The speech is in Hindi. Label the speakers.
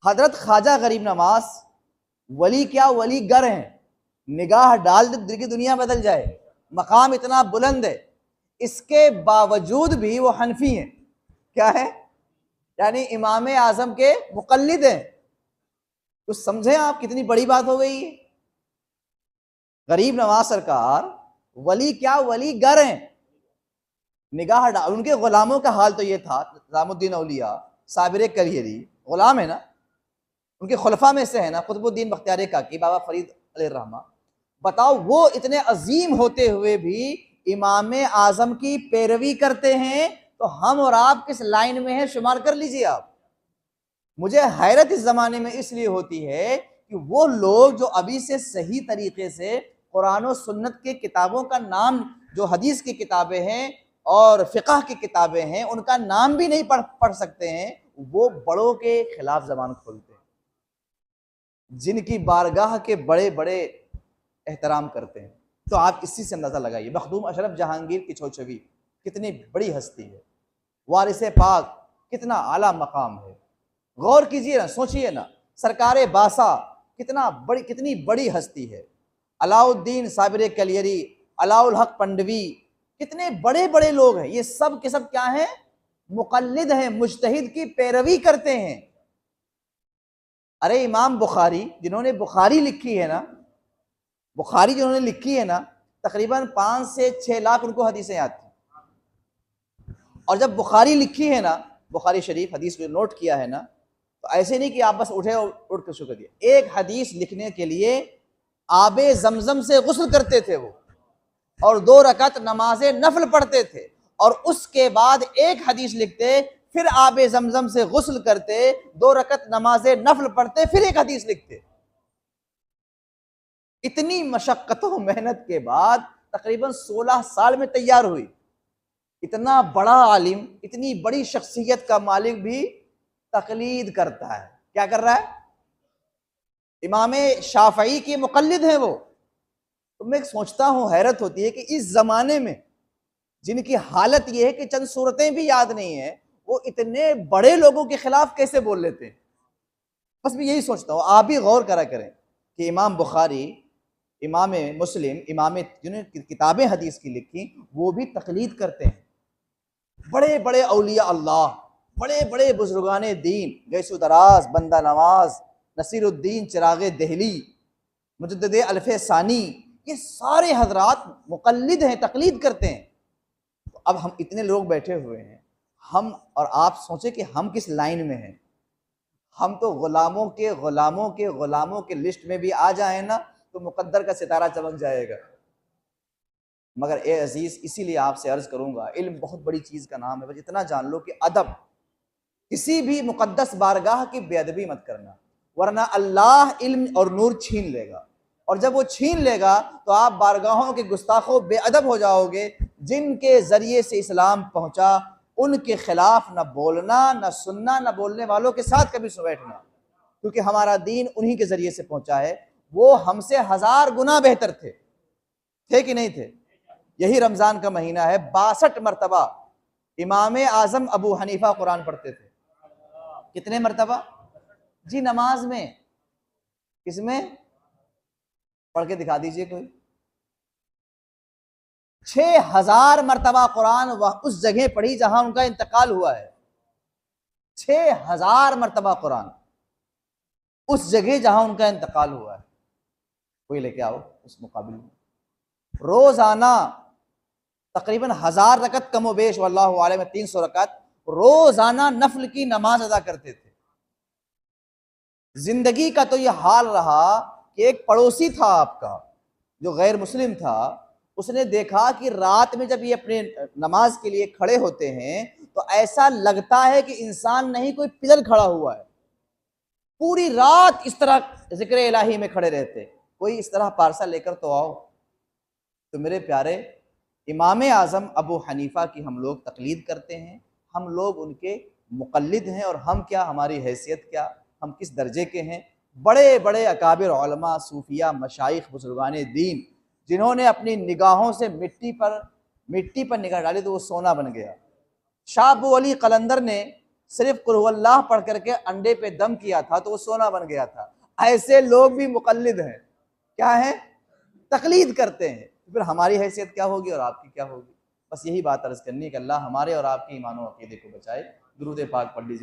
Speaker 1: हजरत ख्वाजा गरीब नवाज वली क्या वली गर हैं, निगाह डाल दे दिल की दुनिया बदल जाए, मकाम इतना बुलंद है, इसके बावजूद भी वो हनफी हैं। क्या है? यानी इमाम आजम के मुकल्लिद हैं। तो समझे आप कितनी बड़ी बात हो गई है। गरीब नवाज सरकार वली क्या वली गर हैं, निगाह डाल। उनके गुलामों का हाल तो ये था, निजामुद्दीन औलिया साबिर कलियरी गुलाम है ना, उनके खुलफा में से है ना, कुतुबुद्दीन बख्तियार काकी, बाबा फरीद अलैहिर्रहमा। बताओ वो इतने अजीम होते हुए भी इमाम आजम की पैरवी करते हैं, तो हम और आप किस लाइन में हैं शुमार कर लीजिए आप। मुझे हैरत इस जमाने में इसलिए होती है कि वो लोग जो अभी से सही तरीके से कुरान और सुन्नत के किताबों का नाम, जो हदीस की किताबें हैं और फिक़ह की किताबें हैं, उनका नाम भी नहीं पढ़ सकते हैं, वो बड़ों के खिलाफ जबान खोलते हैं, जिनकी बारगाह के बड़े बड़े एहतराम करते हैं। तो आप इसी से अंदाजा लगाइए मखदूम अशरफ जहांगीर की छवि कितनी बड़ी हस्ती है, वारिस पाक कितना आला मकाम है। गौर कीजिए ना, सोचिए ना, सरकारे बासा कितनी बड़ी हस्ती है। अलाउद्दीन साबिर कलियरी, अलाउल हक पंडवी, कितने बड़े बड़े लोग हैं। ये सब के सब क्या हैं? मुकल्लिद हैं, मुज्तहिद की पैरवी करते हैं। अरे इमाम बुखारी जिन्होंने बुखारी लिखी है ना, बुखारी जिन्होंने लिखी है ना, तकरीबन 5 से 6 लाख उनको हदीसें याद थी। और जब बुखारी लिखी है ना, बुखारी शरीफ हदीस को नोट किया है ना, तो ऐसे नहीं कि आप बस उठे और उठ कर शुरू कर दिया। एक हदीस लिखने के लिए आबे जमजम से गुस्ल करते थे वो, और 2 रकात नमाज नफल पढ़ते थे, और उसके बाद एक हदीस लिखते, फिर आबे जमजम से गुस्ल करते, 2 रकात नमाज नफल पढ़ते, फिर एक हदीस लिखते। इतनी मशक्कतों मेहनत के बाद तकरीबन 16 साल में तैयार हुई। इतना बड़ा आलिम, इतनी बड़ी शख्सियत का मालिक भी तकलीद करता है। क्या कर रहा है? इमाम शाफई के मुकल्लिद हैं वो। तो मैं सोचता हूं, हैरत होती है कि इस जमाने में जिनकी हालत यह है कि चंद सूरतें भी याद नहीं है, वो इतने बड़े लोगों के खिलाफ कैसे बोल लेते हैं। बस मैं यही सोचता हूँ, आप भी गौर करा करें कि इमाम बुखारी, इमाम मुस्लिम, इमाम जिन्होंने किताबें हदीस की लिखी, वो भी तकलीद करते हैं। बड़े बड़े औलिया अल्लाह, बड़े बड़े बुजुर्गान दीन, गैसु दराज, बंदा नवाज, नसीरुद्दीन चिरागे दहली, मुजद्दिद अल्फे सानी, ये सारे हजरात मुकल्लिद हैं, तकलीद करते हैं। तो अब हम इतने लोग बैठे हुए हैं, हम और आप सोचें कि हम किस लाइन में हैं। हम तो गुलामों के लिस्ट में भी आ जाए ना, तो मुकद्दर का सितारा चमक जाएगा। मगर ए अजीज, इसीलिए आपसे अर्ज करूंगा, इल्म बहुत बड़ी चीज का नाम है, बस इतना जान लो कि अदब, किसी भी मुकद्दस बारगाह की बेअदबी मत करना, वरना अल्लाह इल्म और नूर छीन लेगा। और जब वो छीन लेगा तो आप बारगाहों के गुस्ताखों बेअदब हो जाओगे। जिनके जरिए से इस्लाम पहुंचा, उनके खिलाफ न बोलना, न सुनना, न बोलने वालों के साथ कभी बैठना, क्योंकि हमारा दीन उन्हीं के जरिए से पहुंचा है। वो हमसे 1000 गुना बेहतर थे कि नहीं थे? यही रमजान का महीना है, 62 मरतबा इमाम आजम अबू हनीफा कुरान पढ़ते थे। कितने मरतबा जी? नमाज में। किसमें? पढ़ के दिखा दीजिए कोई। 6000 मरतबा कुरान वह उस जगह पढ़ी जहां उनका इंतकाल हुआ है। 6000 मरतबा कुरान उस जगह जहां उनका इंतकाल हुआ है। कोई लेके आओ उस मुकाबले में। रोजाना तकरीबन 1000 रकत कमोबेश, वल्लाहु आलम में 300 रकत रोजाना नफल की नमाज अदा करते थे। जिंदगी का तो यह हाल रहा कि एक पड़ोसी था आपका जो गैर मुस्लिम था, उसने देखा कि रात में जब ये अपने नमाज के लिए खड़े होते हैं तो ऐसा लगता है कि इंसान नहीं, कोई पिलर खड़ा हुआ है। पूरी रात इस तरह जिक्र इलाही में खड़े रहते। कोई इस तरह पारसा लेकर तो आओ। तो मेरे प्यारे, इमाम आज़म अबू हनीफा की हम लोग तकलीद करते हैं, हम लोग उनके मुक़ल्लिद हैं। और हम क्या, हमारी हैसियत क्या, हम किस दर्जे के हैं? बड़े बड़े अकाबिर उलमा, सूफिया, मशाइख, बुजुर्गान दीन, जिन्होंने अपनी निगाहों से मिट्टी पर निगाह डाली तो वो सोना बन गया। शाह अबू अली कलंदर ने सिर्फ कुल हुवल्लाह पढ़ करके अंडे पे दम किया था तो वो सोना बन गया था। ऐसे लोग भी मुकल्लिद हैं, क्या है, तकलीद करते हैं। फिर हमारी हैसियत क्या होगी और आपकी क्या होगी। बस यही बात अर्ज करनी है कि अल्लाह हमारे और आपके ईमान और अकीदे को बचाए। दुरूद पाक पढ़ लीजिए।